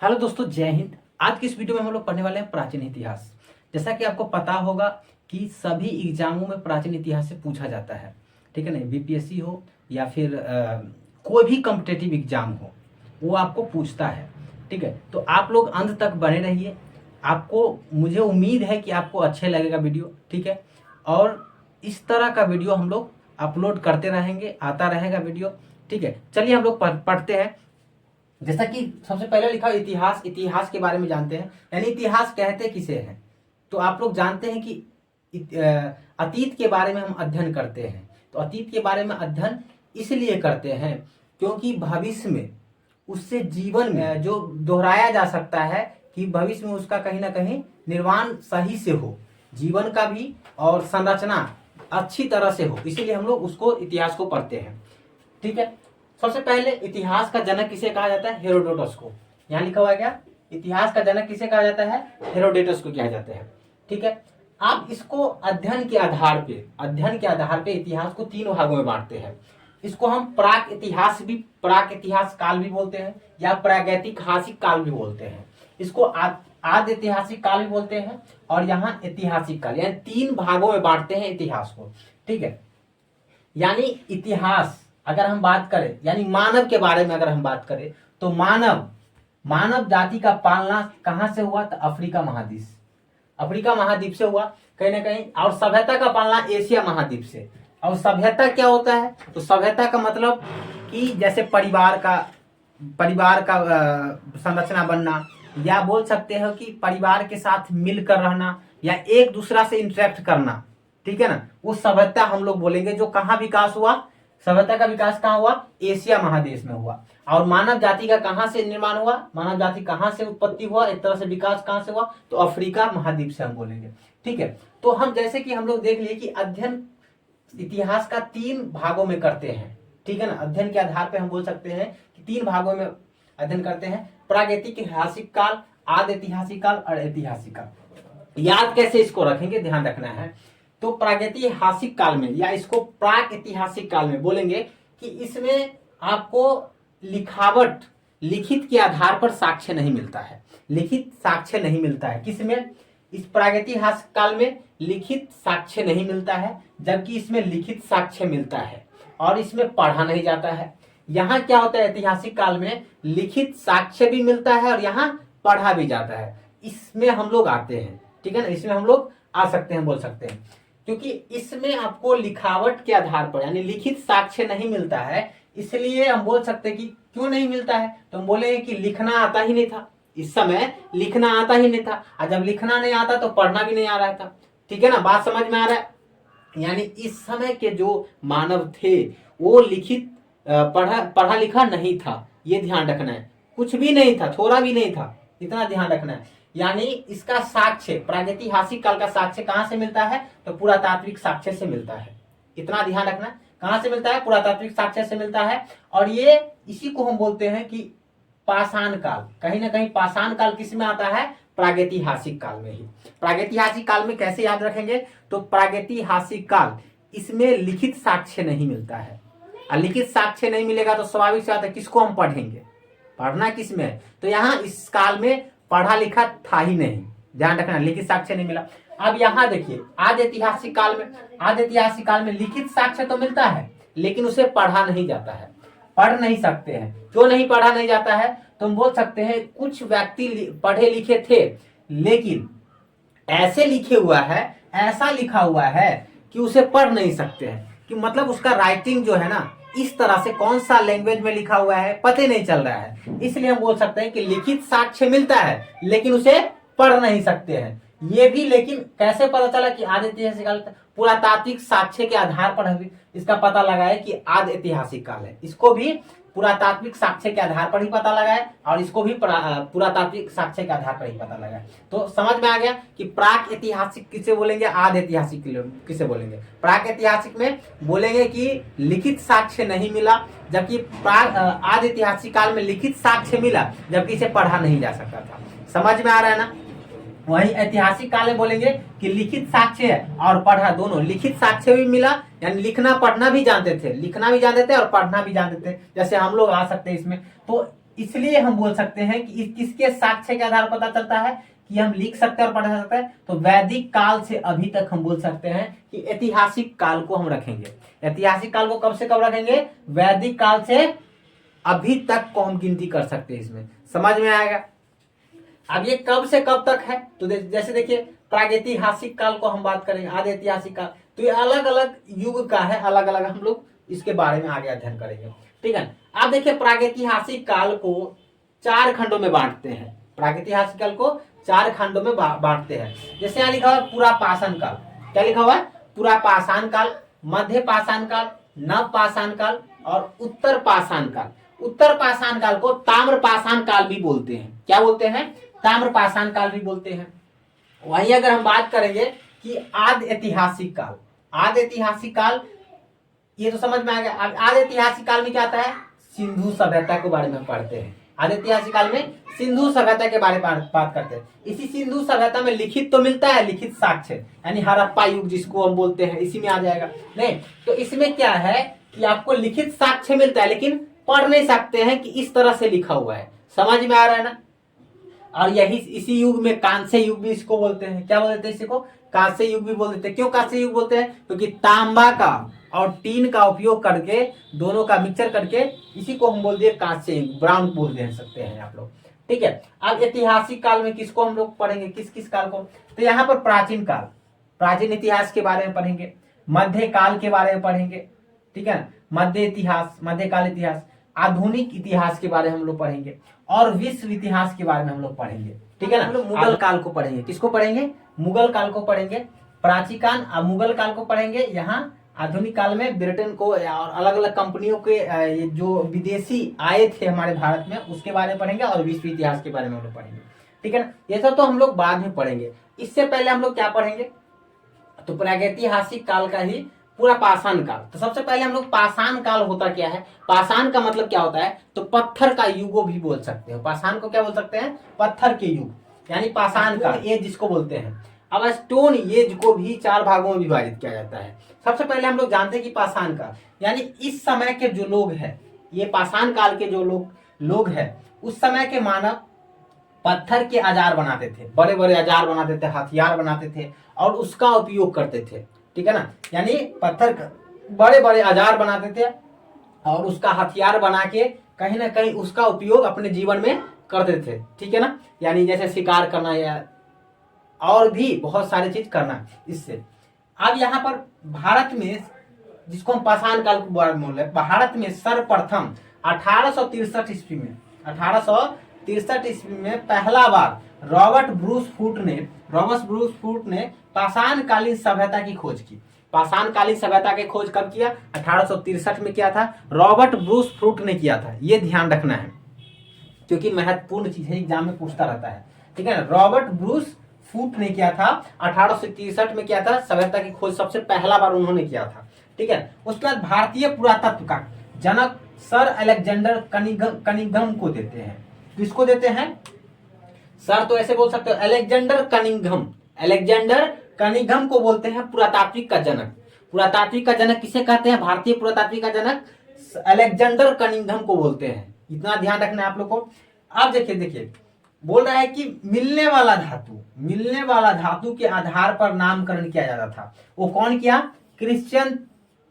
Hello दोस्तों, जय हिंद। आज की इस वीडियो में हम लोग पढ़ने वाले हैं प्राचीन इतिहास। जैसा कि आपको पता होगा कि सभी एग्जामों में प्राचीन इतिहास से पूछा जाता है। ठीक है ना, बीपीएससी हो या फिर कोई भी कॉम्पिटेटिव एग्जाम हो, वो आपको पूछता है। ठीक है, तो आप लोग अंत तक बने रहिए। आपको, मुझे उम्मीद है कि आपको अच्छे लगेगा वीडियो। ठीक है, और इस तरह का वीडियो हम लोग अपलोड करते रहेंगे, आता रहेगा वीडियो। ठीक है, चलिए हम लोग पढ़ते हैं। जैसा कि सबसे पहले लिखा इतिहास, इतिहास के बारे में जानते हैं। यानी इतिहास कहते किसे हैं, तो आप लोग जानते हैं कि अतीत के बारे में हम अध्ययन करते हैं। तो अतीत के बारे में अध्ययन इसलिए करते हैं क्योंकि भविष्य में उससे जीवन में जो दोहराया जा सकता है कि भविष्य में उसका कहीं ना कहीं निर्माण सही से हो, जीवन का भी और संरचना अच्छी तरह से हो, इसीलिए हम लोग उसको इतिहास को पढ़ते हैं। ठीक है, सबसे पहले इतिहास का जनक किसे कहा जाता है? हेरोडोटस को। यहाँ लिखा हुआ है क्या? इतिहास का जनक किसे कहा जाता है? हेरोडोटस को कहा जाता है। ठीक है, आप इसको अध्ययन के आधार पे इतिहास को तीन भागों में बांटते हैं। इसको हम प्राक इतिहास काल भी बोलते हैं या प्रागैतिहासिक काल भी बोलते हैं। इसको आद्य ऐतिहासिक काल भी बोलते हैं और यहाँ ऐतिहासिक काल, यानी तीन भागों में बांटते हैं इतिहास को। ठीक है, यानी इतिहास अगर हम बात करें, यानी मानव के बारे में अगर हम बात करें, तो मानव जाति का पालना कहां से हुआ? तो अफ्रीका महाद्वीप से हुआ कहीं ना कहीं। और सभ्यता का पालना एशिया महाद्वीप से। और सभ्यता क्या होता है? तो सभ्यता का मतलब कि जैसे परिवार का संरचना बनना, या बोल सकते हो कि परिवार के साथ मिलकर रहना या एक दूसरा से इंटरेक्ट करना। ठीक है ना, वो सभ्यता हम लोग बोलेंगे। जो कहाँ विकास हुआ? सभ्यता का विकास कहाँ हुआ? एशिया महादेश में हुआ। और मानव जाति का कहाँ से निर्माण हुआ? मानव जाति कहाँ से उत्पत्ति हुआ, एक तरह से विकास कहाँ से हुआ? तो अफ्रीका महाद्वीप से हम बोलेंगे। ठीक है, तो हम जैसे कि हम लोग देख लिए कि अध्ययन इतिहास का तीन भागों में करते हैं। ठीक है ना, अध्ययन के आधार पर हम बोल सकते हैं कि तीन भागों में अध्ययन करते हैं: प्रागैतिहासिक काल, आद्य ऐतिहासिक काल और ऐतिहासिक काल। याद कैसे इसको रखेंगे, ध्यान रखना है। तो प्रागैतिहासिक काल में या इसको प्राक ऐतिहासिक काल में बोलेंगे कि इसमें आपको लिखित के आधार पर साक्ष्य नहीं मिलता है। लिखित साक्ष्य नहीं मिलता है किसमें? इस प्रागैतिहासिक काल में लिखित साक्ष्य नहीं मिलता है, जबकि इसमें लिखित साक्ष्य मिलता है और इसमें पढ़ा नहीं जाता है। यहाँ क्या होता है? ऐतिहासिक काल में लिखित साक्ष्य भी मिलता है और यहाँ पढ़ा भी जाता है। इसमें हम लोग आते हैं। ठीक है ना, इसमें हम लोग आ सकते हैं, बोल सकते हैं, क्योंकि इसमें आपको लिखावट के आधार पर यानी लिखित साक्ष्य नहीं मिलता है। इसलिए हम बोल सकते हैं कि क्यों नहीं मिलता है, तो हम बोलेंगे कि लिखना आता ही नहीं था। इस समय लिखना आता ही नहीं था, और जब लिखना नहीं आता तो पढ़ना भी नहीं आ रहा था। ठीक है ना, बात समझ में आ रहा है? यानी इस समय के जो मानव थे वो लिखित पढ़ा लिखा नहीं था, ये ध्यान रखना है। कुछ भी नहीं था, थोड़ा भी नहीं था, इतना ध्यान रखना है। यानी इसका साक्ष्य, प्रागैतिहासिक काल का साक्ष्य कहां से मिलता है? तो पुरातात्विक साक्ष्य से मिलता है। इतना ध्यान रखना। कहां से मिलता है? पुरातात्विक साक्ष्य से मिलता है। और ये इसी को हम बोलते हैं कि पाषाण काल। कहीं ना कहीं पाषाण काल किस में आता है? प्रागैतिहासिक काल में ही। प्रागैतिहासिक काल में कैसे याद रखेंगे? तो प्रागैतिहासिक काल, इसमें लिखित साक्ष्य नहीं मिलता है। और लिखित साक्ष्य नहीं मिलेगा तो स्वाभाविक सी बात है, किसको हम पढ़ेंगे? पढ़ना किस में है? तो यहाँ इस काल में पढ़ा लिखा था ही नहीं, ध्यान रखना, लिखित साक्ष्य नहीं मिला। अब यहाँ देखिए, आद्य ऐतिहासिक काल में लिखित साक्ष्य तो मिलता है, लेकिन उसे पढ़ा नहीं जाता है, पढ़ नहीं सकते हैं। क्यों नहीं पढ़ा नहीं जाता है? तो हम बोल सकते हैं कुछ व्यक्ति पढ़े लिखे थे, लेकिन ऐसे ऐसा लिखा हुआ है कि उसे पढ़ नहीं सकते हैं। कि मतलब उसका राइटिंग जो है ना, इस तरह से कौन सा लैंग्वेज में लिखा हुआ है पता नहीं चल रहा है। इसलिए हम बोल सकते हैं कि लिखित साक्ष्य मिलता है, लेकिन उसे पढ़ नहीं सकते हैं। ये भी लेकिन कैसे पता चला कि आद्य ऐतिहासिक काल? पुरातात्विक साक्ष्य के आधार पर इसका पता लगाए कि आद्य ऐतिहासिक काल है। इसको भी पुरातात्विक साक्ष्य के आधार पर ही पता लगाए और इसको भी पुरातात्विक साक्ष्य के आधार पर ही पता लगाए। तो समझ में आ गया कि प्राक ऐतिहासिक किसे बोलेंगे, आद्य ऐतिहासिक किसे बोलेंगे। प्राक ऐतिहासिक में बोलेंगे कि लिखित साक्ष्य नहीं मिला, जबकि आद्य ऐतिहासिक काल में लिखित साक्ष्य मिला, जबकि इसे पढ़ा नहीं जा सकता था। समझ में आ रहा है ना? वही ऐतिहासिक काल में बोलेंगे कि लिखित साक्ष्य है और पढ़ा दोनों। लिखित साक्ष्य भी मिला, यानी लिखना पढ़ना भी जानते थे, लिखना भी जानते थे और पढ़ना भी जानते थे। जैसे हम लोग आ सकते हैं इसमें। तो इसलिए हम बोल सकते हैं कि किसके साक्ष्य के आधार पर पता चलता है कि हम लिख सकते हैं और पढ़ सकते हैं, तो वैदिक काल से अभी तक हम बोल सकते हैं कि ऐतिहासिक काल को हम रखेंगे। ऐतिहासिक काल को कब से कब रखेंगे? वैदिक काल से अभी तक को हम गिनती कर सकते हैं। इसमें समझ में आएगा। अब ये कब से कब तक है, तो जैसे देखिए प्रागैतिहासिक काल को हम बात करेंगे, आदि ऐतिहासिक काल, तो ये अलग अलग युग का है, अलग अलग हम लोग इसके बारे में आगे अध्ययन करेंगे। ठीक है, आप देखिए प्रागैतिहासिक काल को 4 खंडों में बांटते हैं। प्रागैतिहासिक काल को 4 खंडों में बांटते हैं। जैसे यहाँ लिखा हुआ पूरा पाषाण काल, क्या लिखा हुआ है? पूरा पाषाण काल, मध्य पाषाण काल, नव पाषाण काल और उत्तर पाषाण काल। उत्तर पाषाण काल को ताम्र पाषाण काल भी बोलते हैं। क्या बोलते हैं? ताम्र पाषाण काल भी बोलते हैं। वहीं अगर हम बात करेंगे कि आदि ऐतिहासिक काल, आदि ऐतिहासिक काल, ये तो समझ में आ गया। आदि ऐतिहासिक काल में क्या आता है? सिंधु सभ्यता के बारे में पढ़ते हैं। आदि ऐतिहासिक काल में सिंधु सभ्यता के बारे में बात करते हैं। इसी सिंधु सभ्यता में लिखित तो मिलता है, लिखित साक्ष्य, यानी हड़प्पा युग जिसको हम बोलते हैं, इसी में आ जाएगा। नहीं तो इसमें क्या है कि आपको लिखित साक्ष्य मिलता है, लेकिन पढ़ नहीं सकते हैं कि इस तरह से लिखा हुआ है। समझ में आ रहा है ना? और यही इसी युग में कांस्य युग भी इसको बोलते हैं। क्या बोलते हैं इसको? कांस्य युग भी बोल देते हैं। क्यों कांस्य युग बोलते हैं? क्योंकि तांबा का और टीन का उपयोग करके, दोनों का मिक्सचर करके, इसी को हम बोल दिए कांस्य युग, ब्राउन बोल दे सकते हैं आप लोग। ठीक है, अब ऐतिहासिक काल में किसको हम लोग पढ़ेंगे, किस किस काल को? तो यहाँ पर प्राचीन काल, प्राचीन इतिहास के बारे में पढ़ेंगे, मध्य काल के बारे में पढ़ेंगे। ठीक है, मध्य इतिहास, मध्यकाल इतिहास, आधुनिक इतिहास के बारे में हम लोग पढ़ेंगे और विश्व इतिहास के बारे में हम लोग पढ़ेंगे। ठीक है ना? हम लोग मुगल काल को पढ़ेंगे। किसको पढ़ेंगे? मुगल काल को पढ़ेंगे। प्राचीन मुगल काल को पढ़ेंगे। यहाँ आधुनिक काल में ब्रिटेन को और अलग अलग कंपनियों के जो विदेशी आए थे हमारे भारत में, उसके बारे में पढ़ेंगे और विश्व इतिहास के बारे में हम लोग पढ़ेंगे। ठीक है ना? ये सब तो हम लोग बाद में पढ़ेंगे। इससे पहले हम लोग क्या पढ़ेंगे? तो प्रागैतिहासिक काल का ही पूरा पाषाण काल। तो सबसे पहले हम लोग पाषाण काल होता क्या है, पाषाण का मतलब क्या होता है? तो पत्थर का युग भी बोल सकते हो। पाषाण को क्या बोल सकते हैं? पत्थर के युग, यानी पाषाण का एज जिसको बोलते हैं। अब स्टोन एज को भी 4 भागों में विभाजित किया जाता है। सबसे पहले हम लोग जानते हैं कि पाषाण काल, यानी इस समय के जो लोग हैं, ये पाषाण काल के जो लोग हैं, उस समय के मानव पत्थर के औजार बनाते थे, बड़े बड़े औजार बनाते थे, हथियार बनाते थे और उसका उपयोग करते थे। ठीक है ना? यानी पत्थर का बड़े बड़े औजार बनाते थे और उसका हथियार बना के कहीं ना कहीं उसका उपयोग अपने जीवन में करते थे। ठीक है ना? यानी जैसे शिकार करना या और भी बहुत सारी चीज करना इससे। अब यहाँ पर भारत में, जिसको हम पाषाण काल के बारे में बोल रहे हैं, भारत में सर्वप्रथम 1863 ईस्वी में, 1863 ईस्वी में पहला बार रॉबर्ट ब्रूस फूट ने पाषाण कालीन सभ्यता की खोज की। पाषाण कालीन सभ्यता की खोज कब किया? 1863 में किया था, रॉबर्ट ब्रूस फूट ने किया था। ये ध्यान रखना है क्योंकि महत्वपूर्ण चीज है, एग्जाम में पूछता रहता है। ठीक है ना? रॉबर्ट ब्रूस फूट ने किया था, 1863 में किया था। सभ्यता की खोज सबसे पहला बार उन्होंने किया था। ठीक है, उसके बाद भारतीय पुरातत्व का जनक सर अलेक्जेंडर कनिंघम को देते हैं। किसको देते हैं? सर तो ऐसे बोल सकते हो, अलेक्जेंडर कनिंघम को बोलते हैं पुरातात्विक का जनक। पुरातात्विक का जनक किसे कहते हैं? भारतीय पुरातात्विक का जनक अलेक्जेंडर कनिंघम को बोलते हैं। इतना ध्यान रखना है आप लोग को। अब देखिए बोल रहा है कि मिलने वाला धातु के आधार पर नामकरण किया जाता था। वो कौन किया? क्रिश्चियन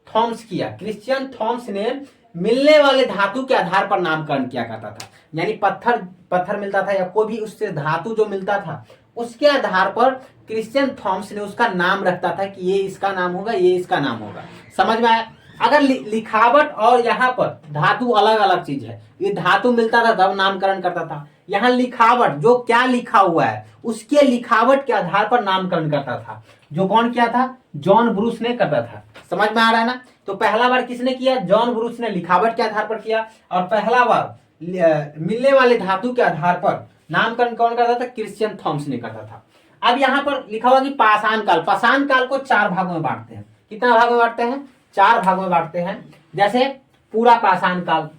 थॉमस किया। क्रिश्चियन थॉमस ने मिलने वाले धातु के आधार पर नामकरण किया करता था। यानी पत्थर मिलता था या कोई भी उससे धातु जो मिलता था, उसके आधार पर क्रिश्चियन थॉमस ने उसका नाम रखता था कि ये इसका नाम होगा, ये इसका नाम होगा। समझ में आया? अगर लिखावट और यहाँ पर धातु अलग अलग चीज है। ये धातु मिलता था तब नामकरण करता था, यहाँ लिखावट, जो क्या लिखा हुआ है उसके लिखावट के आधार पर नामकरण करता था। जो कौन किया था? जॉन ब्रूस ने करता था। समझ में आ रहा है ना? तो पहला बार किसने किया? जॉन ब्रूस ने लिखावट के आधार पर किया। और पहला बार मिलने वाले धातु के आधार पर नामकरण कौन करता था? क्रिश्चियन थॉमस ने करता था। अब यहाँ पर लिखा हुआ कि पाषाण काल को 4 भागों में बांटते हैं। कितना भागों में बांटते हैं? 4 भागों में बांटते हैं। जैसे पूरा पाषाण काल,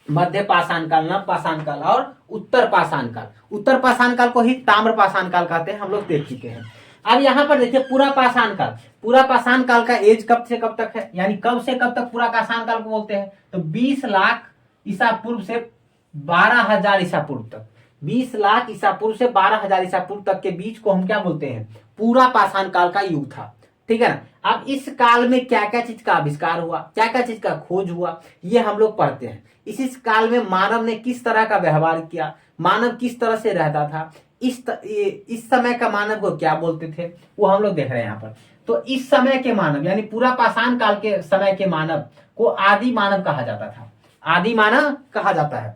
मध्य पाषाण काल, नव पाषाण काल और उत्तर पाषाण काल। उत्तर पाषाण काल को ही ताम्र पाषाण काल कहते हैं, हम लोग देख चुके हैं। अब यहाँ पर देखिए पूरा पाषाण काल का एज कब से कब तक है, यानी कब से कब तक पूरा पाषाण काल को बोलते हैं? तो 20 लाख ईसा पूर्व से 12,000 ईसा पूर्व तक, 20 लाख ईसा पूर्व से 12,000 ईसा पूर्व तक के बीच को हम क्या बोलते हैं, पूरा पाषाण काल का युग था। ठीक है ना। अब इस काल में क्या क्या चीज का आविष्कार हुआ, क्या क्या चीज का खोज हुआ, ये हम लोग पढ़ते हैं। इस काल में मानव ने किस तरह का व्यवहार किया, मानव किस तरह से रहता था, इस समय का मानव को क्या बोलते थे, वो हम लोग देख रहे हैं यहाँ पर। तो इस समय के मानव यानी पूरा पाषाण काल के समय के मानव को आदि मानव कहा जाता था, आदि मानव कहा जाता है।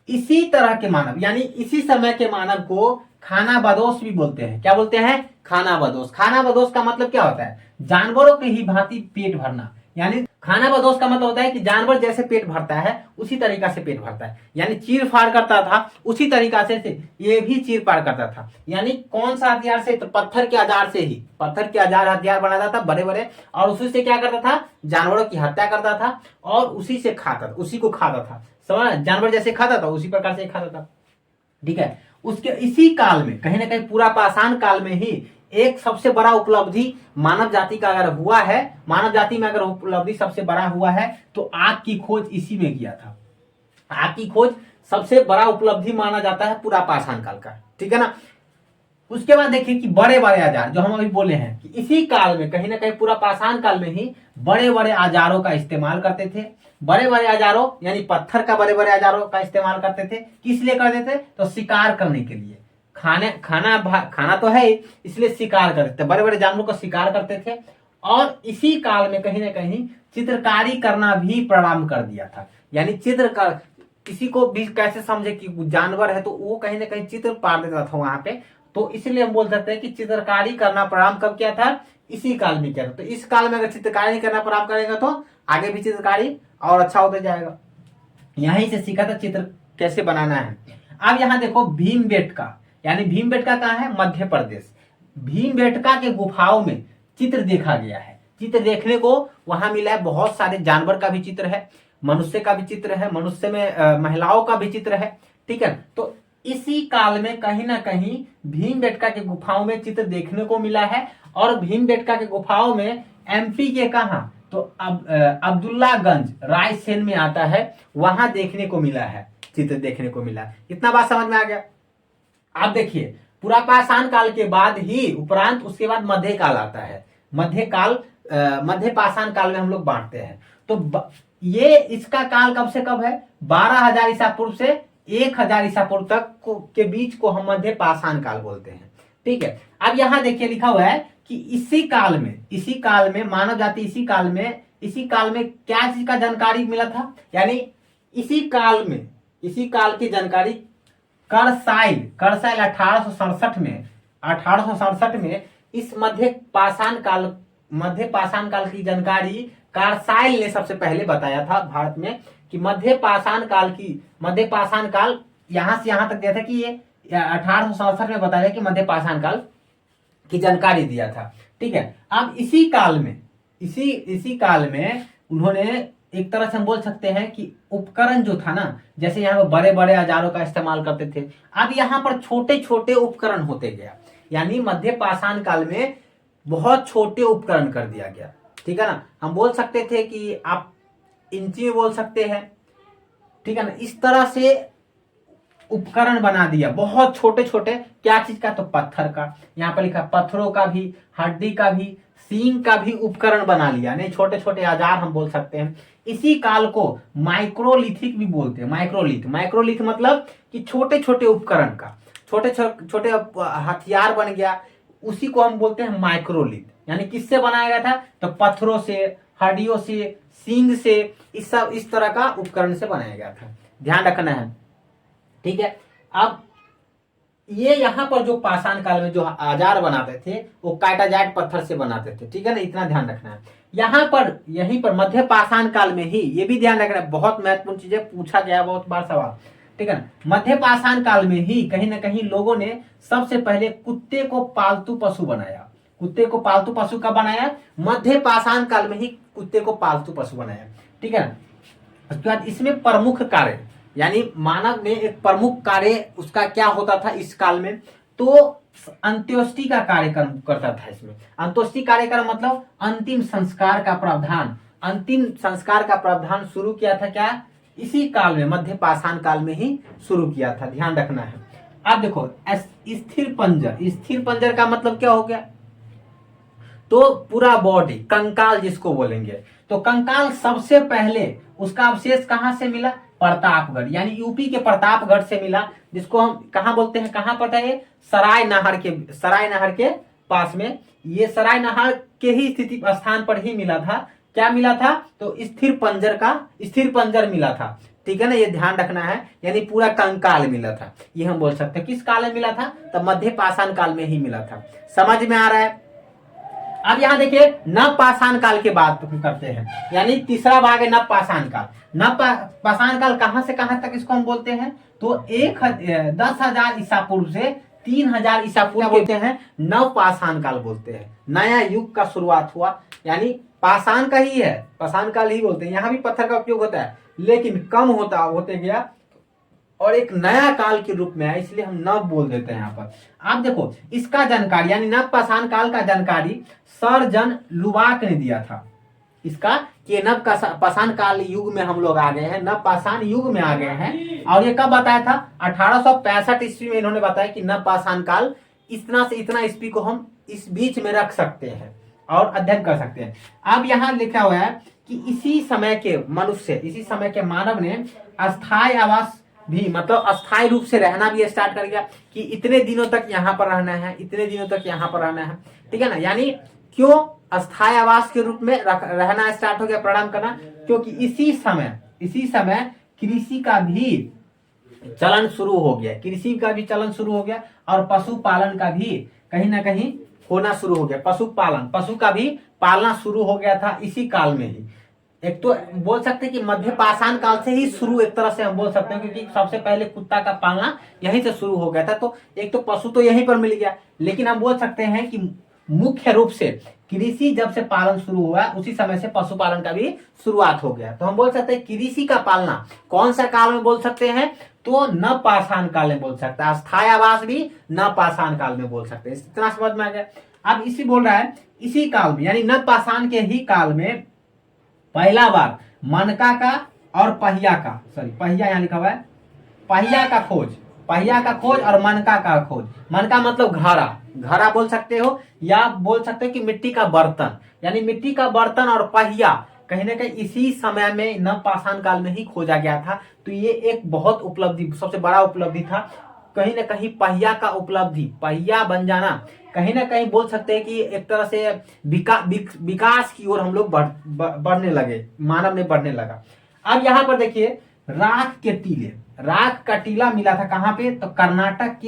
इसी तरह के मानव यानी इसी समय के मानव को खानाबदोश भी बोलते हैं। क्या बोलते हैं, खानाबदोश। खानाबदोश का मतलब क्या होता है, जानवरों के ही भांति पेट भरना। यानी खानाबदोश का मतलब होता है कि जानवर जैसे पेट भरता है उसी तरीका से पेट भरता है, यानी चीर फाड़ करता था उसी तरीका से ये भी चीर फाड़ करता था। यानी कौन सा हथियार से, तो पत्थर के औजार से ही, पत्थर के औजार हथियार बनाता था बड़े बड़े, और उसी से क्या करता था, जानवरों की हत्या करता था और उसी से खाता था, उसी को खाता था। समझ, जानवर जैसे खाता था उसी प्रकार से खाता था। ठीक है। उसके इसी काल में कहीं ना कहीं पूरा पाषाण काल में ही एक सबसे बड़ा उपलब्धि मानव जाति का अगर हुआ है, मानव जाति में अगर उपलब्धि सबसे बड़ा हुआ है तो आग की खोज इसी में किया था। आग की खोज सबसे बड़ा उपलब्धि माना जाता है पूरा पाषाण काल का। ठीक है ना। उसके बाद देखिए कि बड़े बड़े औजार जो हम अभी बोले हैं कि इसी काल में कहीं ना कहीं पूरा पाषाण काल में ही बड़े बड़े औजारों का इस्तेमाल करते थे। बड़े बड़े औजारों यानी पत्थर का बड़े बड़े औजारों का इस्तेमाल करते थे। किस लिए करते थे, तो शिकार करने के लिए। खाना तो है इसलिए शिकार करते थे, बड़े बड़े जानवरों का शिकार करते थे। और इसी काल में कहीं ना कहीं चित्रकारी करना भी प्रारंभ कर दिया था। यानी चित्रकार किसी को भी कैसे समझे कि जानवर है तो वो कहीं ना कहीं चित्र पार देता था वहां पे। तो इसलिए हम बोल सकते हैं कि चित्रकारी करना प्रारंभ कब किया था, इसी काल में किया था। तो इस काल में अगर चित्रकारी करना प्रारंभ करेगा तो आगे भी चित्रकारी और अच्छा होता जाएगा। यहीं से सीखा था चित्र कैसे बनाना है। अब यहाँ देखो भीमबेटका, यानी भीमबेटका कहाँ है, मध्य प्रदेश। भीमबेटका के गुफाओं में चित्र देखा गया है। चित्र देखने को वहां मिला है, बहुत सारे जानवर का भी चित्र है, मनुष्य का भी चित्र है, मनुष्य में महिलाओं का भी चित्र है। ठीक है। तो इसी काल में कहीं ना कहीं भीमबेटका के गुफाओं में चित्र देखने को मिला है। और भीमबेटका के गुफाओं में एमपी के कहा, तो अब्दुल्लागंज रायसेन में आता है, वहां देखने को मिला है, चित्र देखने को मिला। इतना बात समझ में आ गया। आप देखिए पूरा पाषाण काल के बाद ही उपरांत उसके बाद मध्यकाल आता है। मध्यकाल मध्य पाषाण काल में हम लोग बांटते हैं। तो ये इसका काल कब से कब है, 12,000 ईसा पूर्व से 1,000 ईसा पूर्व तक के बीच को हम मध्य पाषाण काल बोलते हैं। ठीक है। अब यहां देखिए लिखा हुआ है कि इसी काल में मानव जाति इसी काल में क्या चीज का जानकारी मिला था, यानी इसी काल की जानकारी करसाइल 1867 में इस मध्य पाषाण काल की जानकारी कार्साइल ने सबसे पहले बताया था भारत में कि मध्य पाषाण काल यहां से यहां तक दिया था कि ये 1867 में बताया कि मध्य पाषाण काल की जानकारी दिया था। ठीक है। अब इसी काल में उन्होंने एक तरह से हम बोल सकते हैं कि उपकरण जो था ना, जैसे यहाँ पर बड़े बड़े औजारों का इस्तेमाल करते थे, अब यहाँ पर छोटे छोटे उपकरण होते गया। यानी मध्य पाषाण काल में बहुत छोटे उपकरण कर दिया गया। ठीक है ना। हम बोल सकते थे कि आप इंची में बोल सकते हैं। ठीक है ना। इस तरह से उपकरण बना दिया बहुत छोटे छोटे, क्या चीज का, तो पत्थर का। यहाँ पर लिखा पत्थरों का भी, हड्डी का भी, सींग का भी उपकरण बना लिया। नहीं, छोटे छोटे औजार हम बोल सकते हैं। इसी काल को माइक्रोलिथिक भी बोलते हैं। माइक्रोलिथ मतलब कि छोटे छोटे उपकरण का, छोटे छोटे हथियार बन गया, उसी को हम बोलते हैं माइक्रोलिथ। यानी किससे बनाया गया था, तो पत्थरों से, हड्डियों से, सींग से, इस तरह का उपकरण से बनाया गया था। ध्यान रखना है। ठीक है। अब ये यहाँ पर जो पाषाण काल में जो औजार बनाते थे वो काइटाजाइट पत्थर से बनाते थे। ठीक है ना, इतना ध्यान रखना है। यहाँ पर यहीं पर मध्य पाषाण काल में ही, ये भी ध्यान रखना है, बहुत महत्वपूर्ण चीजें पूछा गया बहुत बार सवाल। ठीक है ना। मध्य पाषाण काल में ही कहीं ना कहीं लोगों ने सबसे पहले कुत्ते को पालतू पशु बनाया। कुत्ते को पालतू पशु कब बनाया, मध्य पाषाण काल में ही कुत्ते को पालतू पशु बनाया। ठीक है ना। उसके बाद इसमें प्रमुख कार्य, यानी मानव में एक प्रमुख कार्य उसका क्या होता था इस काल में, तो अंत्योष्टि का कार्यक्रम करता था। इसमें अंत्योष्टि कार्यक्रम मतलब अंतिम संस्कार का प्रावधान। अंतिम संस्कार का प्रावधान शुरू किया था क्या, इसी काल में, मध्य पाषाण काल में ही शुरू किया था, ध्यान रखना है। अब देखो स्थिर पंजर, स्थिर पंजर का मतलब क्या हो गया, तो पूरा बॉडी, कंकाल जिसको बोलेंगे। तो कंकाल सबसे पहले उसका अवशेष कहां से मिला, प्रतापगढ़, यानी यूपी के प्रतापगढ़ से मिला, जिसको हम कहां बोलते हैं, कहां पड़ता है, सराय नहर के पास में। ये सराय नहर के ही स्थिति स्थान पर ही मिला था। क्या मिला था, तो स्थिर पंजर मिला था, ठीक है ना, ये ध्यान रखना है, यानी पूरा कंकाल मिला था, ये हम बोल सकते हैं। किस काल में मिला था, तो मध्य पाषाण काल में ही मिला था। समझ में आ रहा है। अब यहाँ देखिए नव पाषाण काल की बात करते हैं, यानी तीसरा भाग है नव पाषाण काल। नव पाषाण काल कहां से कहां तक इसको हम बोलते हैं, तो 10,000 ईसा पूर्व से 3,000 ईसा पूर्व बोलते हैं, नव पाषाण काल बोलते हैं। नया युग का शुरुआत हुआ, यानी पाषाण का ही है, पाषाण काल ही बोलते हैं। यहाँ भी पत्थर का उपयोग होता है, लेकिन कम होते गया और एक नया काल के रूप में है, इसलिए हम नव बोल देते हैं यहाँ पर। आप देखो इसका जानकारी, यानी नव पाषाण काल का जानकारी सर जन लुबाक ने दिया था। इसका कि नव पाषाण काल युग में हम लोग आ गए हैं, नव पाषाण युग में आ गए हैं। और ये कब बताया था, 1865 ईस्वी में इन्होंने बताया कि नव पाषाण काल इतना से इतना ईस्वी को हम इस बीच में रख सकते हैं और अध्ययन कर सकते हैं। अब यहाँ लिखा हुआ है कि इसी समय के मनुष्य, इसी समय के मानव ने अस्थायी आवास भी, मतलब अस्थायी रूप से रहना भी स्टार्ट कर गया, कि इतने दिनों तक यहाँ पर रहना है, इतने दिनों तक यहाँ पर रहना है, ठीक है ना। यानी क्यों अस्थायी आवास के रूप में रहना स्टार्ट हो गया, प्रणाम करना, क्योंकि इसी समय कृषि का भी चलन शुरू हो गया, कृषि का भी चलन शुरू हो गया, और पशुपालन का भी कहीं ना कहीं होना शुरू हो गया। पशु का भी पालना शुरू हो गया था इसी काल में ही। एक तो बोल सकते हैं कि मध्य पाषाण काल से ही शुरू, एक तरह से हम बोल सकते हैं, क्योंकि सबसे पहले कुत्ता का पालना यहीं से शुरू हो गया था। तो एक तो पशु तो यहीं पर मिल गया, लेकिन हम बोल सकते हैं कि मुख्य रूप से कृषि जब से पालन शुरू हुआ, उसी समय से पशुपालन का भी शुरुआत हो गया। तो हम बोल सकते हैं कृषि का पालना कौन सा काल में बोल सकते हैं, तो नव पाषाण काल में बोल सकते हैं। अस्थायी आवास भी नव पाषाण काल में बोल सकते हैं। इतना समझ में आ गया। अब इसी बोल रहा है, इसी काल में यानी नव पाषाण के ही काल में पहला बार मनका का और पहिया यहाँ लिखा हुआ है, पहिया का खोज और मनका का खोज। मनका मतलब घड़ा बोल सकते हो, या बोल सकते हो कि मिट्टी का बर्तन, यानी मिट्टी का बर्तन और पहिया कहीं ना कहीं इसी समय में नव पाषाण काल में ही खोजा गया था। तो ये एक बहुत उपलब्धि, सबसे बड़ा उपलब्धि था। कहीं ना कहीं पहिया का उपलब्धि, पहिया बन जाना, कहीं ना कहीं बोल सकते हैं कि एक तरह से विकास की ओर हम लोग बढ़ने लगे, मानव ने बढ़ने लगा। अब यहाँ पर देखिए राख का टीला मिला था कहाँ पे, तो कर्नाटक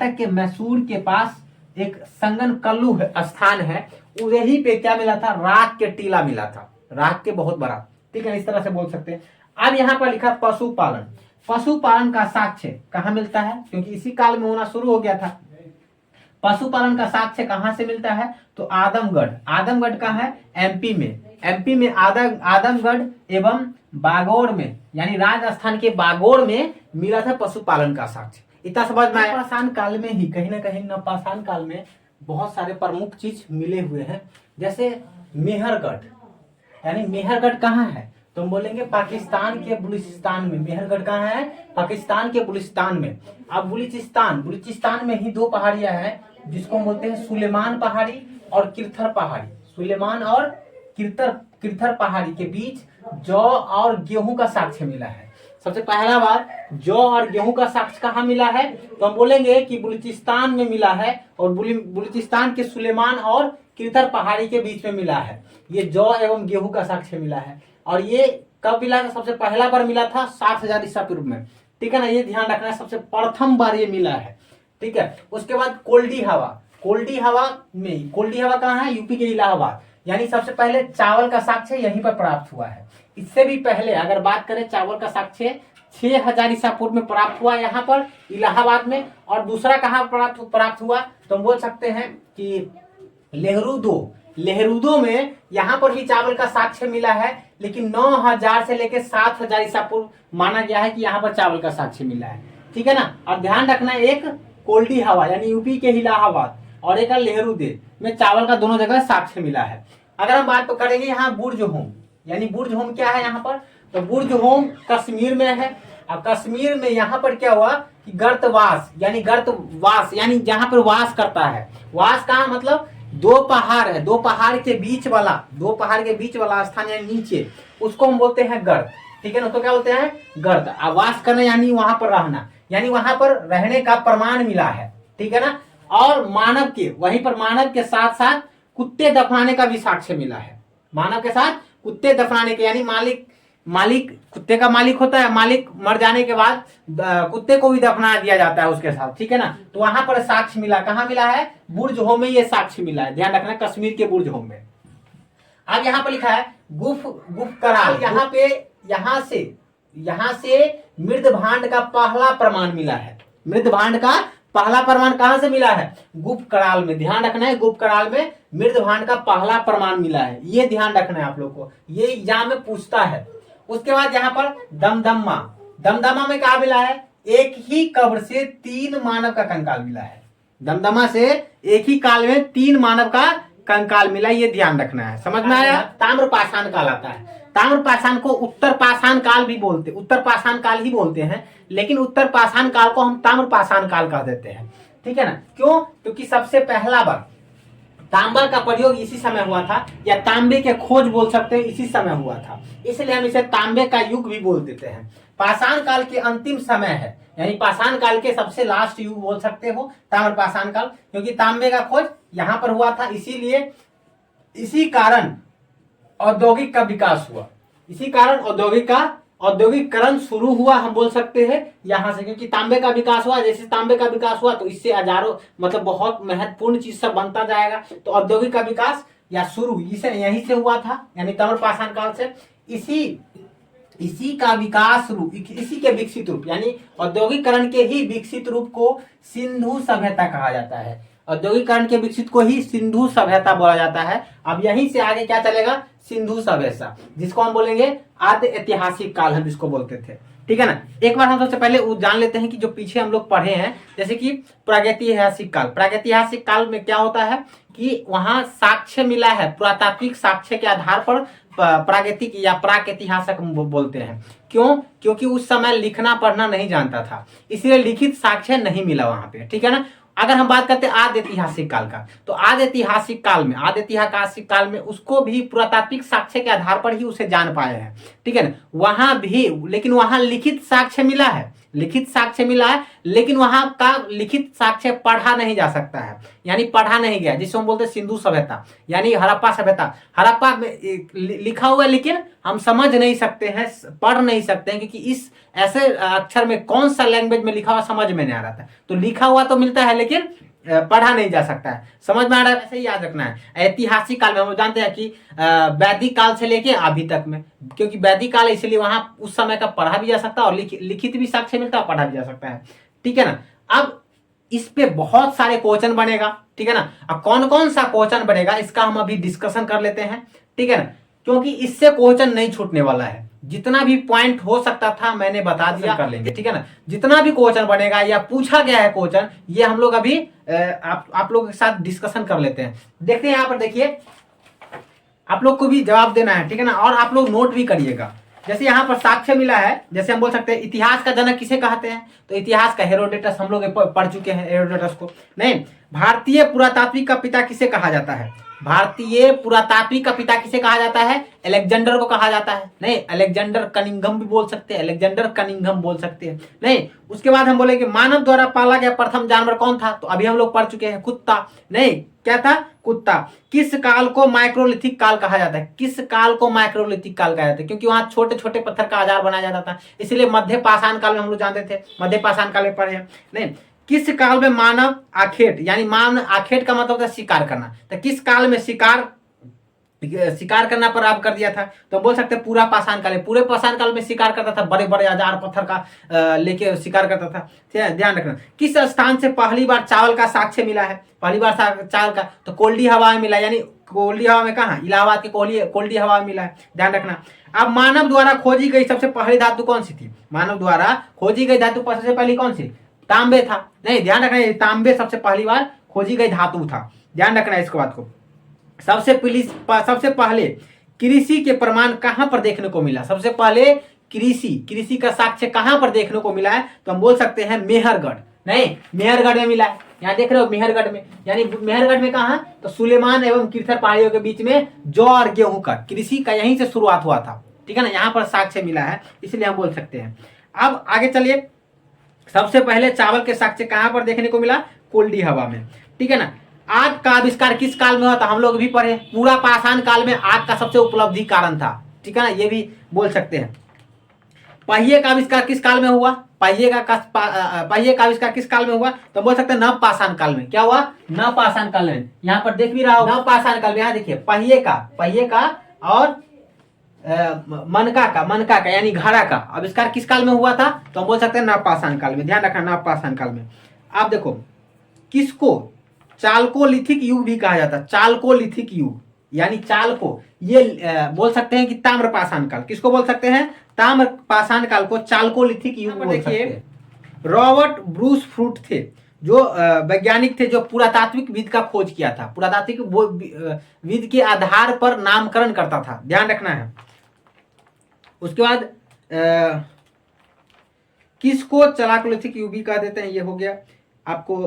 के मैसूर के पास एक संगनकल्लू स्थान है, वहीं पे क्या मिला था, राख के टीला मिला था, राख के बहुत बड़ा, ठीक है, इस तरह से बोल सकते हैं। अब यहाँ पर लिखा पशुपालन का साक्ष्य कहाँ मिलता है, क्योंकि इसी काल में होना शुरू हो गया था। पशुपालन का साक्ष्य कहां से मिलता है, तो आदमगढ़ का है एमपी में आदमगढ़ एवं बागोर में, यानी राजस्थान के बागोर में मिला था पशुपालन का साक्ष्य। इतना समझ में आया। पाषाण काल में ही कहीं ना कहीं नवपाषाण काल में बहुत सारे प्रमुख चीज मिले हुए हैं, जैसे मेहरगढ़, यानी मेहरगढ़ कहाँ है, तो हम बोलेंगे पाकिस्तान के बलूचिस्तान में। मेहरगढ़ कहाँ है, पाकिस्तान के बलूचिस्तान में। अब बलूचिस्तान में ही दो पहाड़ियां हैं, जिसको हम बोलते हैं सुलेमान पहाड़ी और किरथर पहाड़ी। सुलेमान और किरथर पहाड़ी के बीच जौ और गेहूं का साक्ष्य मिला है। सबसे पहला बार जौ और गेहूं का साक्ष्य कहाँ मिला है, तो हम बोलेंगे कि बलूचिस्तान में मिला है, और बलूचिस्तान के सुलेमान और किरथर पहाड़ी के बीच में मिला है। ये जौ एवं गेहूं का साक्ष्य मिला है, और ये कब मिला था, सबसे पहला बार मिला था 60,000 ईसा पूर्व में, ठीक है ना, ये ध्यान रखना है, सबसे प्रथम बार ये मिला है, ठीक है। उसके बाद कोल्डी हवा कहाँ है, यूपी के इलाहाबाद, यानी सबसे पहले चावल का साक्ष्य यहीं पर प्राप्त हुआ है। इससे भी पहले अगर बात करें, चावल का साक्ष्य 6,000 ईसा पूर्व में प्राप्त हुआ यहाँ पर इलाहाबाद में। और दूसरा कहाँ प्राप्त हुआ, तो हम बोल सकते हैं कि लेहरूदो में यहाँ पर भी चावल का साक्ष्य मिला है, लेकिन 9,000 से लेकर 7,000 ईसा पूर्व माना गया है कि यहाँ पर चावल का साक्ष्य मिला है, ठीक है ना। और ध्यान रखना, एक कोल्डी हवा यानी यूपी के इलाहाबाद और एक लेहरूदे में चावल का दोनों जगह साक्ष्य मिला है। अगर हम बात करेंगे यहाँ बुर्ज होम, यानी बुर्ज होम क्या है यहाँ पर, तो बुर्ज होम कश्मीर में है। अब कश्मीर में यहाँ पर क्या हुआ कि गर्तवास यानी जहाँ पर वास करता है। वास कहाँ, मतलब दो पहाड़ है, दो पहाड़ के बीच वाला स्थान यानी नीचे, उसको हम बोलते हैं गर्त। ठीक है ना, तो क्या बोलते हैं, गर्त। वास करना यानी वहां पर रहना, यानी वहां पर रहने का प्रमाण मिला है। ठीक है ना, और वहीं पर मानव के साथ साथ कुत्ते दफनाने का भी साक्ष्य मिला है। मानव के साथ कुत्ते दफनाने के, यानी मालिक कुत्ते का मालिक होता है, मालिक मर जाने के बाद कुत्ते को भी दफना दिया जाता है उसके साथ। ठीक है ना, तो वहां पर साक्ष्य मिला, कहाँ मिला है, बुर्ज होम में ये साक्ष्य मिला है। ध्यान रखना, कश्मीर के बुर्ज होम में। अब यहाँ पर लिखा है गुफ कराल, यहाँ से मृद भांड का पहला प्रमाण मिला है। मृद भांड का पहला प्रमाण कहां से मिला है, गुफ कराल में। ध्यान रखना है, गुफ कराल में मृद भांड का पहला प्रमाण मिला है, ये ध्यान रखना है आप लोग को, ये एग्जाम में पूछता है। उसके बाद यहाँ पर दमदमा में कहा मिला है, एक ही कब्र से 3 मानव का कंकाल मिला है। दमदमा से एक ही काल में 3 मानव का कंकाल मिला, ये ध्यान रखना है। समझ में आया। ताम्र पाषाण काल आता है। ताम्र पाषाण को उत्तर पाषाण काल भी बोलते, उत्तर पाषाण काल ही बोलते हैं, लेकिन उत्तर पाषाण काल को हम ताम्र पाषाण काल कह देते हैं। ठीक है ना, क्यों, क्योंकि सबसे पहला बार तांबा का प्रयोग इसी समय हुआ था, या तांबे के खोज बोल सकते हैं, इसी समय हुआ था, इसलिए हम इसे तांबे का युग भी बोल देते हैं। पाषाण काल के अंतिम समय है, यानी पाषाण काल के सबसे लास्ट युग बोल सकते हो ताम्र पाषाण काल, क्योंकि तांबे का खोज यहाँ पर हुआ था, इसीलिए इसी कारण औद्योगिक का विकास हुआ, इसी कारण औद्योगिकरण शुरू हुआ, हम बोल सकते हैं यहां से, क्योंकि तांबे का विकास हुआ। जैसे तांबे का विकास हुआ तो इससे हजारों, मतलब बहुत महत्वपूर्ण चीज सब बनता जाएगा। तो औद्योगिक का विकास या शुरू इसे यहीं से हुआ था, यानी ताम्र पाषाण काल से। इसी का विकास रूप, इसी के विकसित रूप, यानी औद्योगिकरण के ही विकसित रूप को सिंधु सभ्यता कहा जाता है। औद्योगिकरण के विकसित को ही सिंधु सभ्यता बोला जाता है। अब यहीं से आगे क्या चलेगा, सिंधु सभ्यता, जिसको हम बोलेंगे आद्य ऐतिहासिक काल, हम इसको बोलते थे। ठीक है ना, एक बार हम सबसे पहले जान लेते हैं कि जो पीछे हम लोग पढ़े हैं, जैसे कि प्रागैतिहासिक काल। प्रागैतिहासिक काल में क्या होता है कि वहां साक्ष्य मिला है, पुरातात्विक साक्ष्य के आधार पर प्रागैतिक या प्रागैतिहासिक बोलते हैं। क्यों, क्योंकि उस समय लिखना पढ़ना नहीं जानता था, इसलिए लिखित साक्ष्य नहीं मिला वहां पे। ठीक है ना, अगर हम बात करते हैं आद्य ऐतिहासिक काल का, तो आद्य ऐतिहासिक काल में उसको भी पुरातात्विक साक्ष्य के आधार पर ही उसे जान पाए हैं। ठीक है ना, वहां भी, लेकिन वहां लिखित साक्ष्य मिला है, लेकिन वहां का लिखित साक्ष्य पढ़ा नहीं जा सकता है, यानी पढ़ा नहीं गया, जिसको हम बोलते हैं सिंधु सभ्यता, यानी हड़प्पा सभ्यता। हड़प्पा में लिखा हुआ है, लेकिन हम समझ नहीं सकते हैं, पढ़ नहीं सकते हैं, क्योंकि इस ऐसे अक्षर में कौन सा लैंग्वेज में लिखा हुआ समझ में नहीं आ रहा था। तो लिखा हुआ तो मिलता है, लेकिन पढ़ा नहीं जा सकता है। समझ में आ रहा है, ऐसे ही याद रखना है। ऐतिहासिक काल में हम जानते हैं कि वैदिक काल से लेके अभी तक में, क्योंकि वैदिक काल इसलिए वहां उस समय का पढ़ा भी जा सकता है और लिखित भी साक्ष्य मिलता है, पढ़ा भी जा सकता है। ठीक है ना, अब इस पे बहुत सारे क्वेश्चन बनेगा। ठीक है ना, अब कौन कौन सा क्वेश्चन बनेगा इसका हम अभी डिस्कशन कर लेते हैं। ठीक है ना, क्योंकि इससे क्वेश्चन नहीं छूटने वाला है, जितना भी पॉइंट हो सकता था मैंने बता दिया, कर लेंगे। ठीक है ना, जितना भी क्वेश्चन बनेगा या पूछा गया है क्वेश्चन, ये हम लोग अभी आप लोगों के साथ डिस्कशन कर लेते हैं। देखते हैं यहाँ पर, देखिए आप लोग को भी जवाब देना है। ठीक है ना, और आप लोग नोट भी करिएगा। जैसे यहाँ पर साक्ष्य मिला है, जैसे हम बोल सकते हैं इतिहास का जनक किसे कहते हैं, तो इतिहास का हेरोडोटस, हम लोग पढ़ चुके हैं हेरोडोटस को। नहीं, भारतीय पुरातात्विक का पिता किसे कहा जाता है, भारतीय पुरातात्विक का पिता किसे कहा जाता है, अलेक्जेंडर को कहा जाता है। नहीं, अलेक्जेंडर कनिंघम भी बोल सकते हैं, अलेक्जेंडर कनिंघम बोल सकते हैं। नहीं, उसके बाद हम बोलेंगे मानव द्वारा पाला गया प्रथम जानवर कौन था, तो अभी हम लोग पढ़ चुके हैं कुत्ता। नहीं, क्या था, कुत्ता। किस काल को माइक्रोलिथिक काल कहा जाता है, किस काल को माइक्रोलिथिक काल कहा जाता है, क्योंकि वहां छोटे छोटे पत्थर का औजार बनाया जाता था, इसलिए मध्य पाषाण काल में हम लोग जानते थे, मध्य पाषाण काल में पढ़े। नहीं, किस काल में मानव आखेट, यानी मानव आखेट का मतलब होता है शिकार करना, तो किस काल में शिकार करना पर आप कर दिया था, तो बोल सकते हैं पूरा पाषाण काल। पूरे पाषाण काल में शिकार करता था, बड़े बड़े औजार पत्थर का लेके शिकार करता था। ध्यान रखना। किस स्थान से पहली बार चावल का साक्ष्य मिला है, पहली बार चावल का, तो कोल्डी हवा में मिला, यानी कोल्डी हवा में कहा, इलाहाबाद के कोल्डी हवा में मिला है। ध्यान रखना। अब मानव द्वारा खोजी गई सबसे पहली धातु कौन सी थी, मानव द्वारा खोजी गई धातु सबसे पहली कौन सी, तांबे था। नहीं, ध्यान रखना, तांबे सबसे पहली बार खोजी गई धातु था, ध्यान रखना इसको बात को। सबसे पहले कृषि के प्रमाण कहां पर देखने को मिला? सबसे पहले कृषि का साक्ष्य कहां पर देखने को मिला है? तो हम बोल सकते हैं मेहरगढ़। नहीं, मेहरगढ़ में मिला है। यहाँ देख रहे हो मेहरगढ़ में, यानी मेहरगढ़ में कहा? तो सुलेमान एवं किरथर पहाड़ियों के बीच में जौ और गेहूं का कृषि का यहीं से शुरुआत हुआ था। ठीक है ना, यहाँ पर साक्ष्य मिला है, इसलिए हम बोल सकते हैं। अब आगे चलिए, सबसे पहले चावल के साक्ष्य कहां पर देखने को मिला? कोल्डी हवा में। ठीक है ना। आग का आविष्कार किस काल में हुआ था? हम लोग भी पढ़े, पूरा पाषाण काल में आग का सबसे उपलब्धि कारण था। ठीक है ना, ये भी बोल सकते हैं। पहिए का आविष्कार किस काल में हुआ? पहिए का आविष्कार किस काल में हुआ? तो बोल सकते हैं नव पाषाण काल में। क्या हुआ? नव पाषाण काल में। यहाँ पर देख भी रहा हो, नव पाषाण काल में। यहाँ देखिए, पहिए का और मनका का यानी घड़ा का आविष्कार किस काल में हुआ था? तो हम बोल सकते हैं नव पाषाण काल में। ध्यान रखना, नव पाषाण काल में। आप देखो, किसको चालकोलिथिक युग भी कहा जाता है? चालकोलिथिक युग यानी चालको, ये बोल सकते हैं कि ताम्र पाषाण काल। किसको बोल सकते हैं? ताम्र पाषाण काल को चालकोलिथिक युग बोल सकते हैं। रॉबर्ट ब्रूस फ्रूट थे, जो वैज्ञानिक थे, जो पुरातात्विक विद का खोज किया था। पुरातात्विक विद के आधार पर नामकरण करता था, ध्यान रखना है। उसके बाद किसको चालकोलिथिक युग भी कह देते हैं? ये हो गया आपको।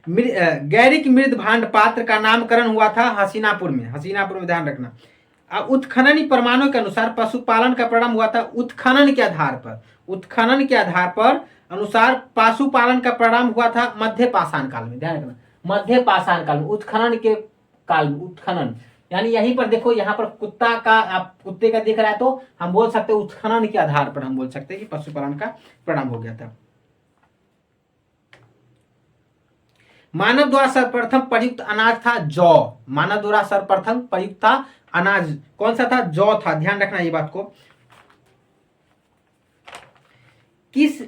गैरिक मृद भांड पात्र का नामकरण हुआ था हसीनापुर में, ध्यान रखना। अब उत्खननी प्रमाणों के अनुसार पशुपालन का प्रारंभ हुआ था उत्खनन के आधार पर अनुसार पशुपालन का प्रारंभ हुआ था मध्य पाषाण काल में। ध्यान रखना, मध्य पाषाण काल में, उत्खनन यानी यहीं पर देखो, यहाँ पर कुत्ते का दिख रहा है, तो हम बोल सकते हैं उत्खनन के आधार पर हम बोल सकते हैं कि पशुपालन का प्रारंभ हो गया था। मानव द्वारा सर्वप्रथम प्रयुक्त अनाज था जौ। मानव द्वारा सर्वप्रथम प्रयुक्त था अनाज कौन सा था? जौ था। ध्यान रखना ये बात को। किस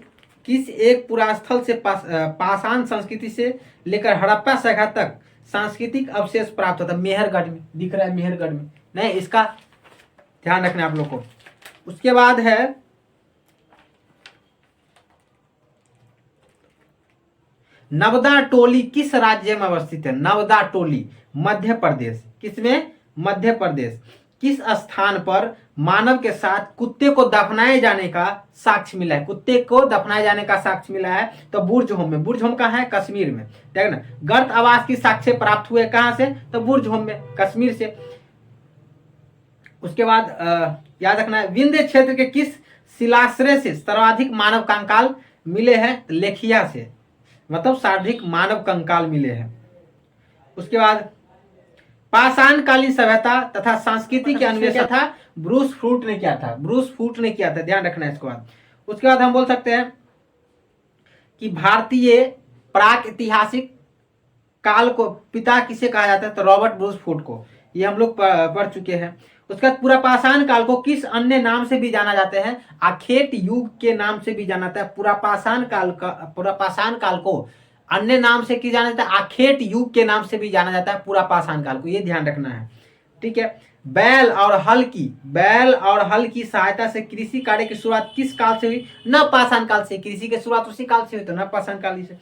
एक पुरास्थल से पाषाण संस्कृति से लेकर हड़प्पा शाखा तक सांस्कृतिक अवशेष प्राप्त होता? मेहरगढ़ में दिख रहा है, मेहरगढ़ में। नहीं, इसका ध्यान रखना आप लोग को। उसके बाद है नवदा टोली किस राज्य में अवस्थित है? नवदा टोली मध्य प्रदेश। किसमें? मध्य प्रदेश। किस स्थान पर मानव के साथ कुत्ते को दफनाए जाने का साक्ष्य मिला है? कुत्ते को दफनाए जाने का साक्ष्य मिला है तो बुर्ज होम में। बुर्ज होम कहाँ है? कश्मीर में। देख ना, गर्त आवास की साक्ष्य प्राप्त हुए कहां से? तो बुर्ज होम में, कश्मीर से। उसके बाद याद रखना है, विंध्य क्षेत्र के किस शिलाश्रय से सर्वाधिक मानव कंकाल मिले हैं? लेखिया से, मतलब सर्वाधिक मानव कंकाल मिले हैं। उसके बाद पाषाण कालीन सभ्यता तथा संस्कृति के अन्वेषण था ब्रूस फ्रूट ने किया था। ध्यान रखना है इसके बाद। उसके बाद हम बोल सकते हैं कि भारतीय प्राक ऐतिहासिक काल को पिता किसे कहा जाता है? तो रॉबर्ट ब्रूस फ्रूट को। ये हम लोग पढ़ चुके हैं। उसके बाद पूरा पाषाण काल को किस अन्य नाम से भी जाना जाते हैं? आखेट युग के नाम से भी जाना जाता है। पूरा पाषाण काल को अन्य नाम से की जाना जाता है, आखेट युग के नाम से भी जाना जाता है पूरा पाषाण काल को। ये ध्यान रखना है, ठीक है। बैल और हल की सहायता से कृषि कार्य की शुरुआत किस काल से हुई? नव पाषाण काल से। कृषि की शुरुआत उसी काल से हुई, तो नव पाषाण काल से।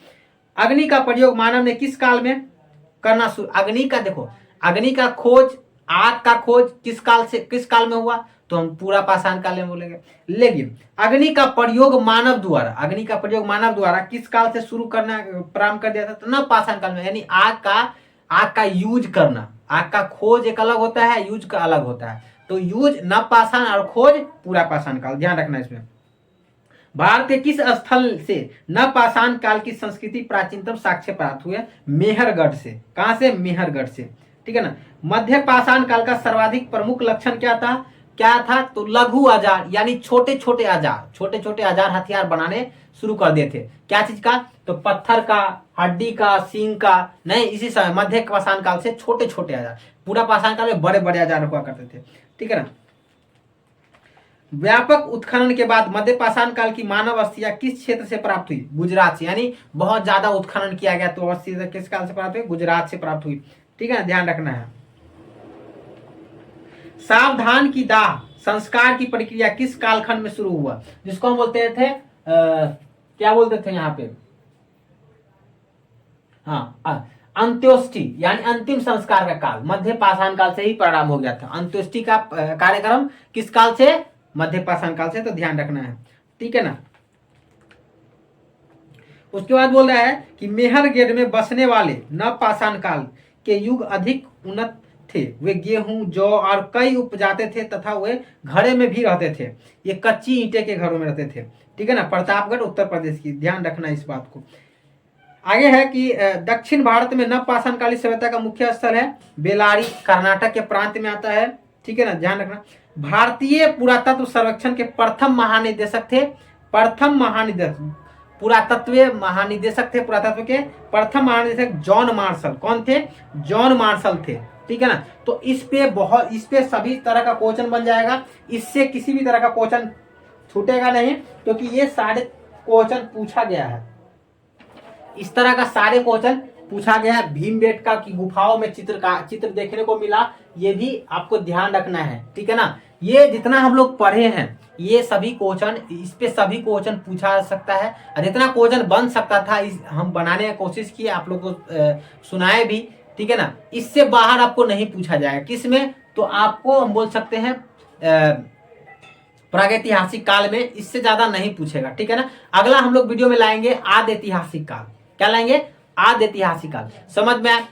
अग्नि का प्रयोग मानव ने किस काल में करना शुरू? अग्नि का खोज, आग का खोज किस काल में हुआ? तो हम पूरा पाषाण काल में बोलेंगे। लेकिन अग्नि का प्रयोग मानव द्वारा किस काल से शुरू करना प्रारंभ कर दिया था? तो नव पाषाण काल में। यानी आग का यूज करना, आग का खोज एक अलग होता है, यूज का अलग होता है। तो यूज नव पाषाण और खोज पूरा पाषाण काल, ध्यान रखना इसमें। भारत के किस स्थल से नव पाषाण काल की संस्कृति प्राचीनतम साक्ष्य प्राप्त हुए? मेहरगढ़ से। कहां से? मेहरगढ़ से, ठीक है ना। मध्य पाषाण काल का सर्वाधिक प्रमुख लक्षण क्या था? तो लघु औजार, यानी छोटे छोटे औजार हथियार बनाने शुरू कर दिए थे। क्या चीज का? तो पत्थर का, हड्डी का, सींग का नहीं। इसी समय मध्य पाषाण काल से छोटे छोटे औजार, पूरा पाषाण काल में बड़े बड़े औजार हुआ करते थे, ठीक है ना। व्यापक उत्खनन के बाद मध्य पाषाण काल की मानव अस्थियां किस क्षेत्र से प्राप्त हुई? गुजरात से। यानी बहुत ज्यादा उत्खनन किया गया तो अस्थियां किस काल से प्राप्त हुई? गुजरात से प्राप्त हुई, ठीक है ना, ध्यान रखना है। सावधान की दाह संस्कार की प्रक्रिया किस कालखंड में शुरू हुआ? जिसको हम बोलते थे क्या बोलते थे यहाँ पे? हाँ, अंत्योष्टि यानी अंतिम संस्कार का काल मध्य पाषाण काल से ही प्रारंभ हो गया था। अंत्योष्टि का कार्यक्रम किस काल से? मध्य पाषाण काल से, तो ध्यान रखना है, ठीक है ना। उसके बाद बोल रहा है कि मेहरगढ़ में बसने वाले नव पाषाण काल के युग अधिक उन्नत थे। वे गेहूं, जौ और कई उपजाते थे तथा वे घड़े में भी रहते थे। ये कच्ची ईंटे के घरों में रहते थे, ठीक है ना। प्रतापगढ़ उत्तर प्रदेश की, ध्यान रखना इस बात को। आगे है कि दक्षिण भारत में नव पाषाण कालीन सभ्यता का मुख्य स्थल है बेलारी, कर्नाटक के प्रांत में आता है, ठीक है ना, ध्यान रखना। भारतीय पुरातत्व सर्वेक्षण के प्रथम महानिदेशक थे, प्रथम महानिदेशक पुरातत्व महानिदेशक थे, पुरातत्व के प्रथम महानिदेशक जॉन मार्शल। कौन थे? जॉन मार्शल थे, ठीक है ना। तो इस पे सभी तरह का क्वेश्चन बन जाएगा, इससे किसी भी तरह का क्वेश्चन छूटेगा नहीं, क्योंकि ये सारे क्वेश्चन पूछा गया है, इस तरह का सारे क्वेश्चन पूछा गया है। भीमबेटका की गुफाओं में चित्र देखने को मिला, ये भी आपको ध्यान रखना है, ठीक है ना। ये जितना हम लोग पढ़े हैं ये सभी क्वेश्चन, इस पे सभी क्वेश्चन पूछा जा सकता है, और जितना क्वेश्चन बन सकता था हम बनाने की कोशिश किए, आप लोग को सुनाए भी, ठीक है ना। इससे बाहर आपको नहीं पूछा जाएगा। किसमें? तो आपको हम बोल सकते हैं प्रागैतिहासिक काल में, इससे ज्यादा नहीं पूछेगा, ठीक है ना। अगला हम लोग वीडियो में लाएंगे आद ऐतिहासिक काल। क्या लाएंगे? आद ऐतिहासिक काल। समझ में आया?